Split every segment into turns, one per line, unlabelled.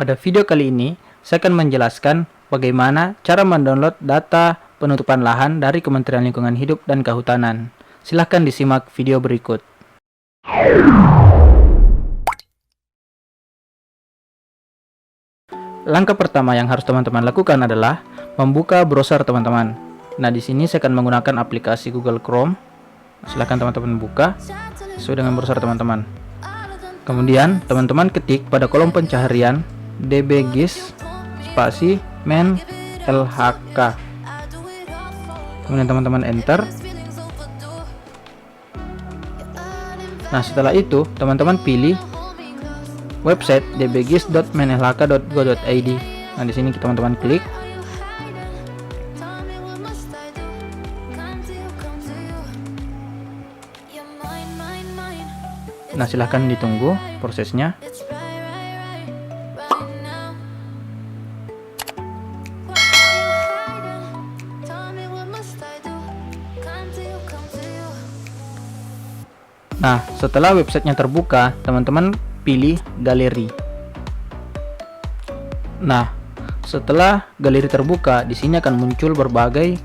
Pada video kali ini, saya akan menjelaskan bagaimana cara mendownload data penutupan lahan dari Kementerian Lingkungan Hidup dan Kehutanan. Silahkan disimak video berikut. Langkah pertama yang harus teman-teman lakukan adalah membuka browser teman-teman. Nah, di sini saya akan menggunakan aplikasi Google Chrome. Silahkan teman-teman buka sesuai dengan browser teman-teman. Kemudian teman-teman ketik pada kolom pencaharian dbgis spasi men lhk. Kemudian teman-teman enter. Nah, setelah itu teman-teman pilih website dbgis.menlhk.go.id. Nah, di sini teman-teman klik. Nah, silahkan ditunggu prosesnya. Nah, setelah websitenya terbuka, teman-teman pilih galeri. Nah, setelah galeri terbuka, di sini akan muncul berbagai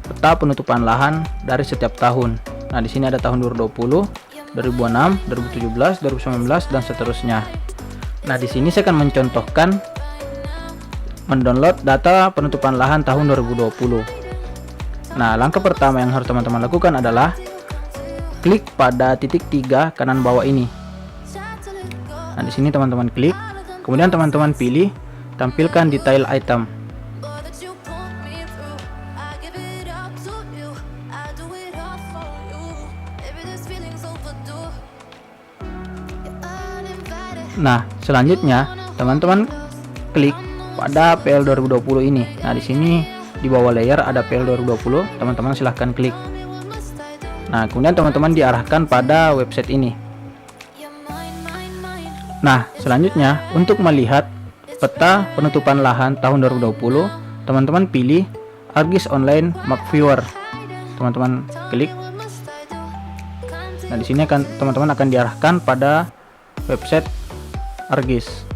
peta penutupan lahan dari setiap tahun. Nah, di sini ada tahun 2020, 2006, 2017, 2019 dan seterusnya. Nah, di sini saya akan mencontohkan mendownload data penutupan lahan tahun 2020. Nah, langkah pertama yang harus teman-teman lakukan adalah klik pada titik 3 kanan bawah ini. Nah, di sini teman-teman klik, kemudian teman-teman pilih tampilkan detail item. Nah, selanjutnya teman-teman klik pada PL 2020 ini. Nah, di sini di bawah layer ada PL 2020, teman-teman silahkan klik. Nah, kemudian teman-teman diarahkan pada website ini. Nah, selanjutnya untuk melihat peta penutupan lahan tahun 2020, teman-teman pilih ArcGIS Online Map Viewer. Teman-teman klik. Nah, di sini teman-teman akan diarahkan pada website ArcGIS.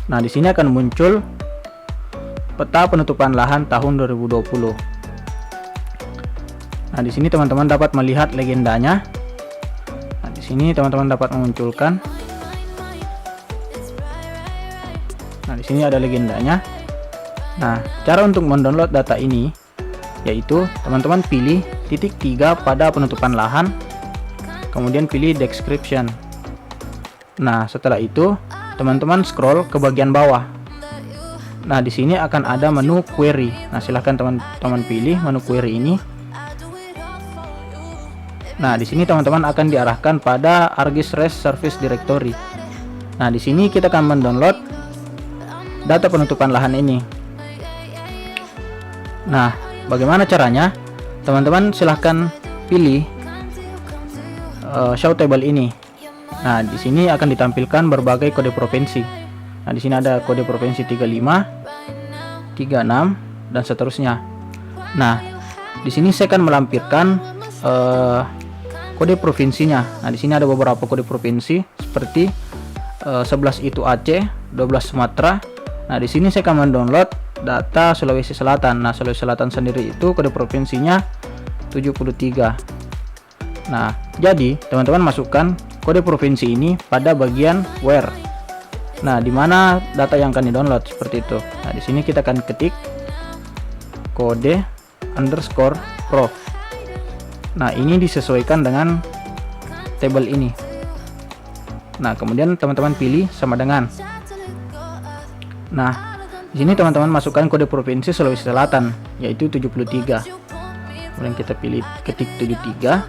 Nah, di sini akan muncul peta penutupan lahan tahun 2020. Nah, di sini teman-teman dapat melihat legendanya. Nah, di sini teman-teman dapat memunculkan. Nah, di sini ada legendanya. Nah, cara untuk mendownload data ini yaitu teman-teman pilih titik 3 pada penutupan lahan, kemudian pilih description. Nah, setelah itu teman-teman scroll ke bagian bawah. Nah, di sini akan ada menu query. Nah, silahkan teman-teman pilih menu query ini. Nah, di sini teman-teman akan diarahkan pada ArcGIS REST Service Directory. Nah, di sini kita akan mendownload data penutupan lahan ini. Nah, bagaimana caranya? Teman-teman silahkan pilih show table ini. Nah, di sini akan ditampilkan berbagai kode provinsi. Nah, di sini ada kode provinsi 35, 36 dan seterusnya. Nah, di sini saya akan melampirkan kode provinsinya. Nah, di sini ada beberapa kode provinsi seperti 11 itu Aceh, 12 Sumatera. Nah, di sini saya akan mendownload data Sulawesi Selatan. Nah, Sulawesi Selatan sendiri itu kode provinsinya 73. Nah, jadi teman-teman masukkan kode provinsi ini pada bagian where. Nah, di mana data yang akan di-download seperti itu. Nah, di sini kita akan ketik kode underscore prof. Nah, ini disesuaikan dengan tabel ini. Nah, kemudian teman-teman pilih sama dengan. Nah, di sini teman-teman masukkan kode provinsi Sulawesi Selatan yaitu 73. Kemudian kita pilih ketik 73.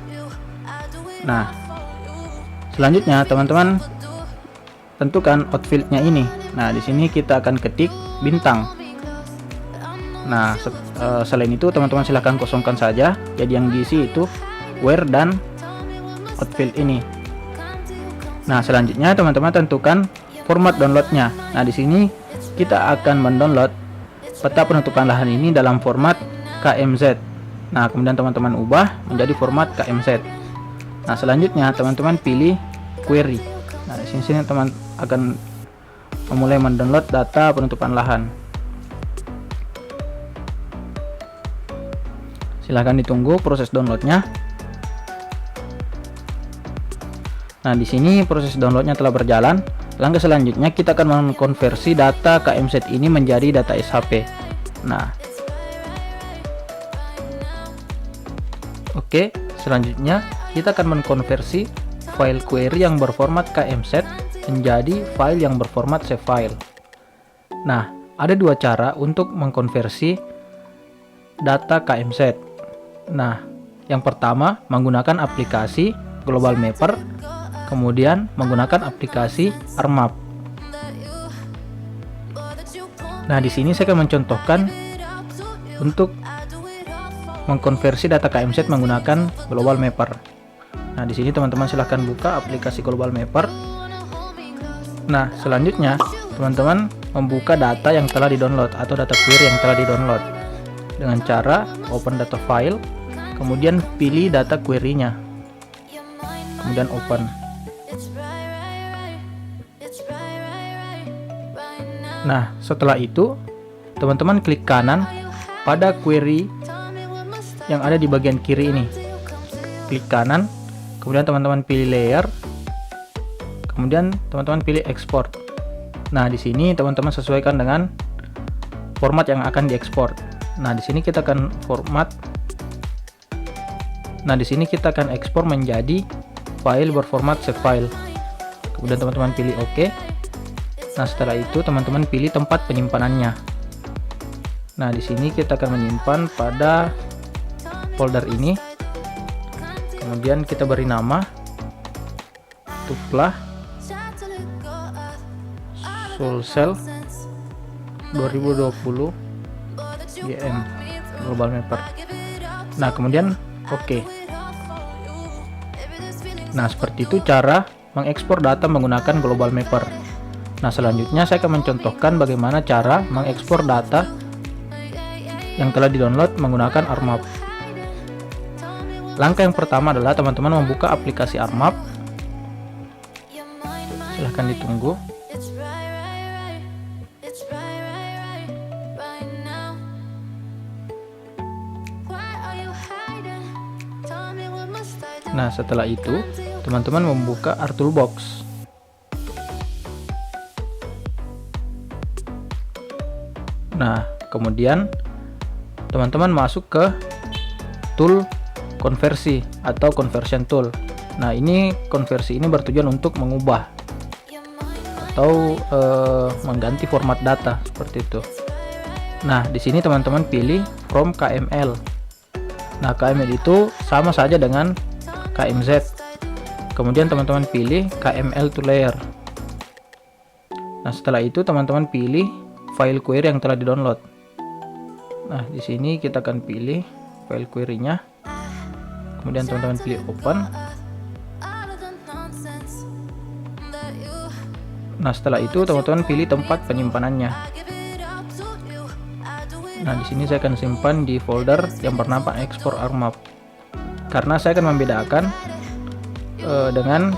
Nah, selanjutnya teman-teman tentukan outfield-nya ini. Nah, di sini kita akan ketik bintang. Nah, selain itu teman-teman silahkan kosongkan saja. Jadi yang diisi itu where dan outfield ini. Nah, selanjutnya teman-teman tentukan format downloadnya. Nah, di sini kita akan mendownload peta penutupan lahan ini dalam format KMZ. Nah, kemudian teman-teman ubah menjadi format KMZ. Nah, selanjutnya teman-teman pilih query. Nah, di sini teman akan memulai mendownload data penutupan lahan. Silahkan ditunggu proses downloadnya. Nah, di sini proses downloadnya telah berjalan. Langkah selanjutnya kita akan mengkonversi data KMZ ini menjadi data SHP. Nah, oke, selanjutnya kita akan mengkonversi file query yang berformat KMZ menjadi file yang berformat save file. Nah, ada dua cara untuk mengkonversi data KMZ. Nah, yang pertama menggunakan aplikasi Global Mapper, kemudian menggunakan aplikasi ARMAP. Nah, di sini saya akan mencontohkan untuk mengkonversi data KMZ menggunakan Global Mapper. Nah, di sini teman-teman silahkan buka aplikasi Global Mapper. Nah, selanjutnya teman-teman membuka data yang telah di-download atau data query yang telah di-download dengan cara open data file, kemudian pilih data query-nya, kemudian open. Nah, setelah itu teman-teman klik kanan pada query yang ada di bagian kiri ini. Klik kanan, kemudian teman-teman pilih layer, kemudian teman-teman pilih export. Nah, di sini teman-teman sesuaikan dengan format yang akan diekspor. Nah, di sini kita akan ekspor menjadi file berformat save file. Kemudian teman-teman pilih OK. Nah, setelah itu teman-teman pilih tempat penyimpanannya. Nah, di sini kita akan menyimpan pada folder ini. Kemudian kita beri nama Tuplah Sulsel 2020 GM Global Mapper. Nah, kemudian oke. Nah, seperti itu cara mengekspor data menggunakan Global Mapper. Nah, selanjutnya saya akan mencontohkan bagaimana cara mengekspor data yang telah di-download menggunakan ARMAP. Langkah yang pertama adalah teman-teman membuka aplikasi ARMAP. Silahkan ditunggu. Nah, setelah itu teman-teman membuka ArToolbox. Nah, kemudian teman-teman masuk ke tool konversi atau conversion tool. Nah, ini konversi ini bertujuan untuk mengubah atau mengganti format data seperti itu. Nah, di sini teman-teman pilih from KML. Nah, KML itu sama saja dengan KMZ. Kemudian teman-teman pilih KML to layer. Nah, setelah itu teman-teman pilih file query yang telah di-download. Nah, di sini kita akan pilih file query-nya. Kemudian teman-teman pilih open. Nah, setelah itu teman-teman pilih tempat penyimpanannya. Nah, di sini saya akan simpan di folder yang bernama export ARMAP. Karena saya akan membedakan dengan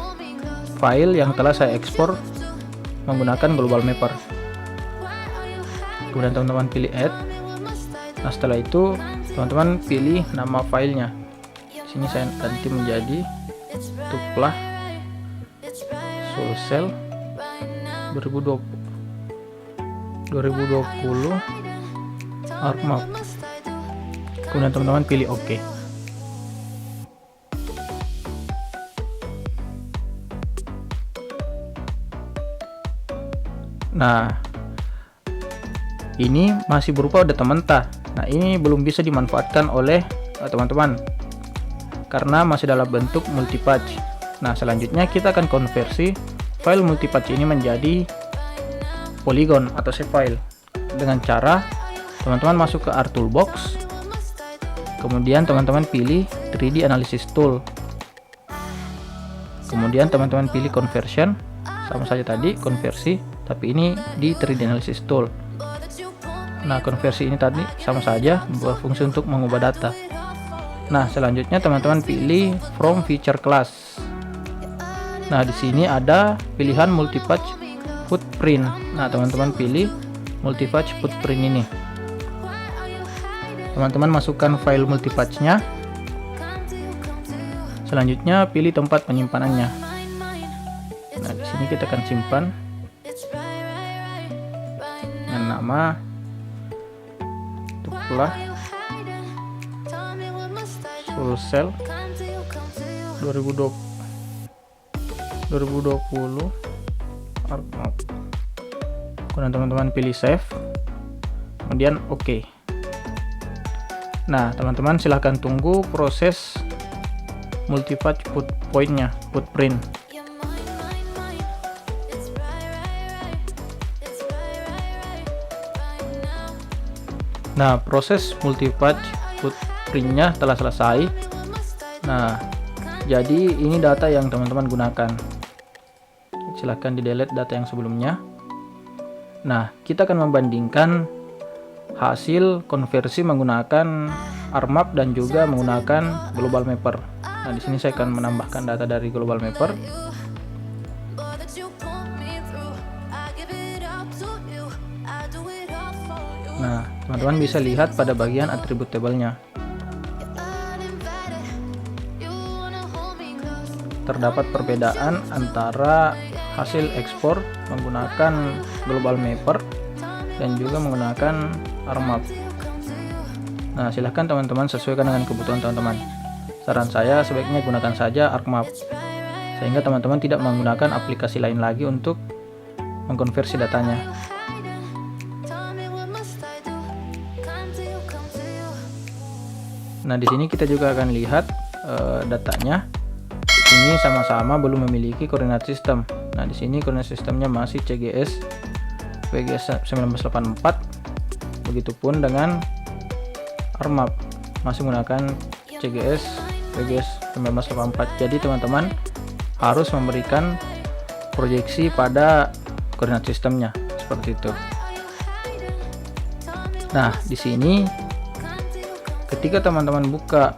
file yang telah saya ekspor menggunakan Global Mapper. Kemudian teman-teman pilih add. Nah, setelah itu teman-teman pilih nama filenya. Di sini saya ganti menjadi Tuplah Sulsel 2020 ARMAP. Kemudian teman-teman pilih OK. Nah, ini masih berupa data mentah. Nah, ini belum bisa dimanfaatkan oleh teman-teman karena masih dalam bentuk multipatch. Nah, selanjutnya kita akan konversi file multipatch ini menjadi polygon atau save file dengan cara teman-teman masuk ke ArToolbox, kemudian teman-teman pilih 3D Analysis Tool, kemudian teman-teman pilih Conversion, sama saja tadi konversi, tapi ini di 3D Analysis Tool. Nah, konversi ini tadi sama saja berfungsi untuk mengubah data. Nah, selanjutnya teman-teman pilih From Feature Class. Nah, di sini ada pilihan multipatch footprint. Nah, teman-teman pilih multi-patch footprint ini. Teman-teman masukkan file multi-patch-nya. Selanjutnya pilih tempat penyimpanannya. Nah, di sini kita akan simpan dengan nama Tuplah Sulsel 2020 ArcMap. Kemudian teman-teman pilih save, kemudian OK. Nah, teman-teman silahkan tunggu proses multi-patch footprint. Nah, proses multi-patch footprintnya telah selesai. Nah, jadi ini data yang teman-teman gunakan. Silahkan di delete data yang sebelumnya. Nah, kita akan membandingkan hasil konversi menggunakan ArcMap dan juga menggunakan Global Mapper. Nah, di sini saya akan menambahkan data dari Global Mapper. Nah, teman-teman bisa lihat pada bagian atribut tabelnya. Terdapat perbedaan antara hasil ekspor menggunakan Global Mapper dan juga menggunakan ArcMap. Nah, silahkan teman-teman sesuaikan dengan kebutuhan teman-teman. Saran saya sebaiknya gunakan saja ArcMap, sehingga teman-teman tidak menggunakan aplikasi lain lagi untuk mengkonversi datanya. Nah, di sini kita juga akan lihat datanya. Ini sama-sama belum memiliki koordinat sistem. Nah, di sini koordinat sistemnya masih CGS WGS 1984. Begitupun dengan ArcMap masih menggunakan CGS WGS 1984. Jadi teman-teman harus memberikan proyeksi pada koordinat sistemnya seperti itu. Nah, di sini ketika teman-teman buka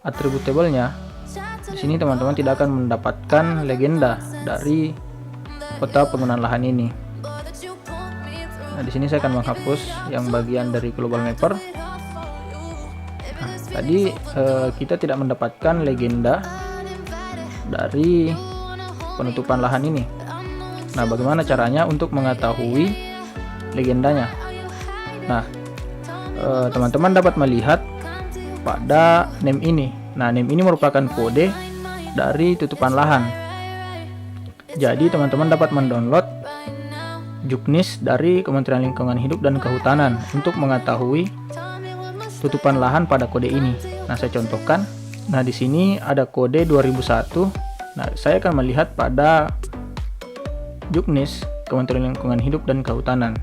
atribut tabelnya, di sini teman-teman tidak akan mendapatkan legenda dari peta penggunaan lahan ini. Nah, di sini saya akan menghapus yang bagian dari Global Mapper. Nah, tadi kita tidak mendapatkan legenda dari penutupan lahan ini. Nah, bagaimana caranya untuk mengetahui legendanya? Nah, teman-teman dapat melihat pada name ini. Nah, name ini merupakan kode dari tutupan lahan. Jadi teman-teman dapat mendownload Juknis dari Kementerian Lingkungan Hidup dan Kehutanan untuk mengetahui tutupan lahan pada kode ini. Nah, saya contohkan. Nah, di sini ada kode 2001. Nah, saya akan melihat pada Juknis Kementerian Lingkungan Hidup dan Kehutanan.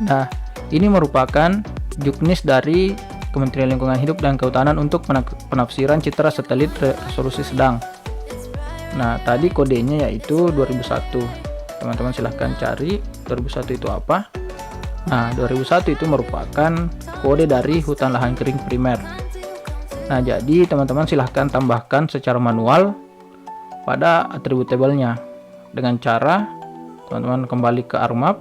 Nah, ini merupakan Juknis dari Kementerian Lingkungan Hidup dan Kehutanan untuk penafsiran citra satelit resolusi sedang. Nah, tadi kodenya yaitu 2001. Teman-teman silahkan cari 2001 itu apa. Nah, 2001 itu merupakan kode dari hutan lahan kering primer. Nah, jadi teman-teman silahkan tambahkan secara manual pada atribut tabelnya dengan cara teman-teman kembali ke ArcMap.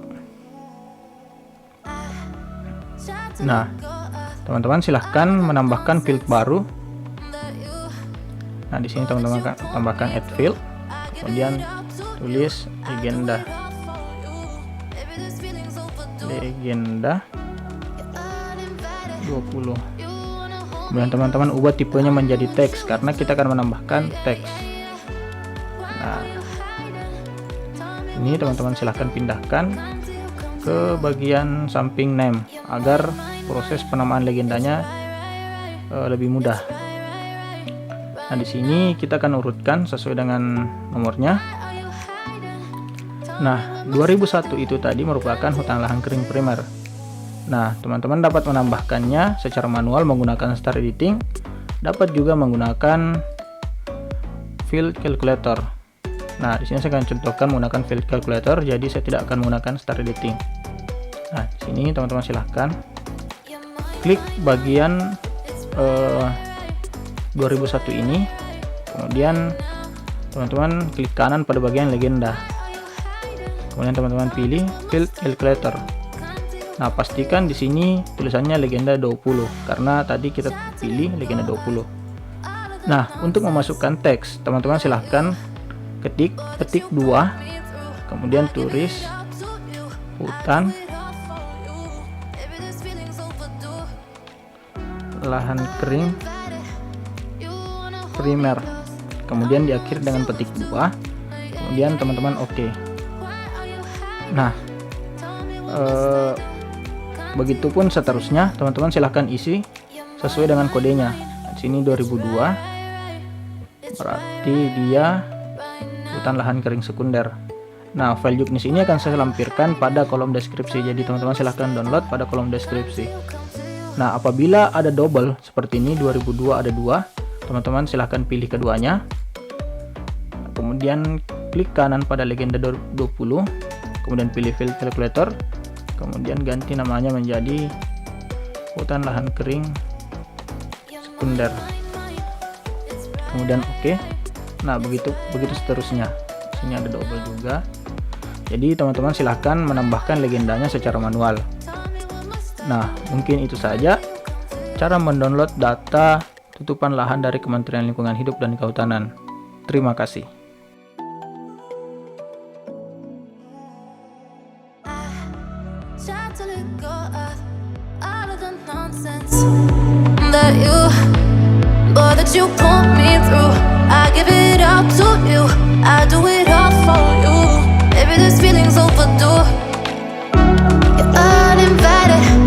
Nah, teman-teman silahkan menambahkan field baru. Nah, di sini teman-teman tambahkan add field, kemudian tulis legenda 20. Kemudian teman-teman ubah tipenya menjadi teks karena kita akan menambahkan teks. Nah, ini teman-teman silahkan pindahkan ke bagian samping name agar proses penamaan legendanya lebih mudah. Nah, di sini kita akan urutkan sesuai dengan nomornya. Nah, 2001 itu tadi merupakan hutan lahan kering primer. Nah, teman-teman dapat menambahkannya secara manual menggunakan star editing, dapat juga menggunakan field calculator. Nah, di sini saya akan contohkan menggunakan field calculator, jadi saya tidak akan menggunakan star editing. Nah, di sini teman-teman silahkan klik bagian 2001 ini, kemudian teman-teman klik kanan pada bagian legenda. Kemudian teman-teman pilih field calculator. Nah, pastikan di sini tulisannya legenda 20 karena tadi kita pilih legenda 20. Nah, untuk memasukkan teks, teman-teman silahkan ketik 2, kemudian tulis hutan lahan kering primer, kemudian diakhiri dengan petik 2, kemudian teman-teman oke. Nah, begitupun seterusnya, teman-teman silahkan isi sesuai dengan kodenya. Di sini 2002, berarti dia hutan lahan kering sekunder. Nah, file juknis ini akan saya lampirkan pada kolom deskripsi, jadi teman-teman silahkan download pada kolom deskripsi. Nah, apabila ada double seperti ini, 2002 ada 2, teman-teman silahkan pilih keduanya, kemudian klik kanan pada legenda 20, kemudian pilih field calculator, kemudian ganti namanya menjadi hutan lahan kering sekunder, kemudian oke. Nah, begitu seterusnya. Sini ada double juga, jadi teman-teman silahkan menambahkan legendanya secara manual. Nah, mungkin itu saja cara mendownload data tutupan lahan dari Kementerian Lingkungan Hidup dan Kehutanan. Terima kasih.
Tried to let go of all of the nonsense that you put me through. I give it up to you, I do it all for you. Maybe this feeling's overdue. You're uninvited.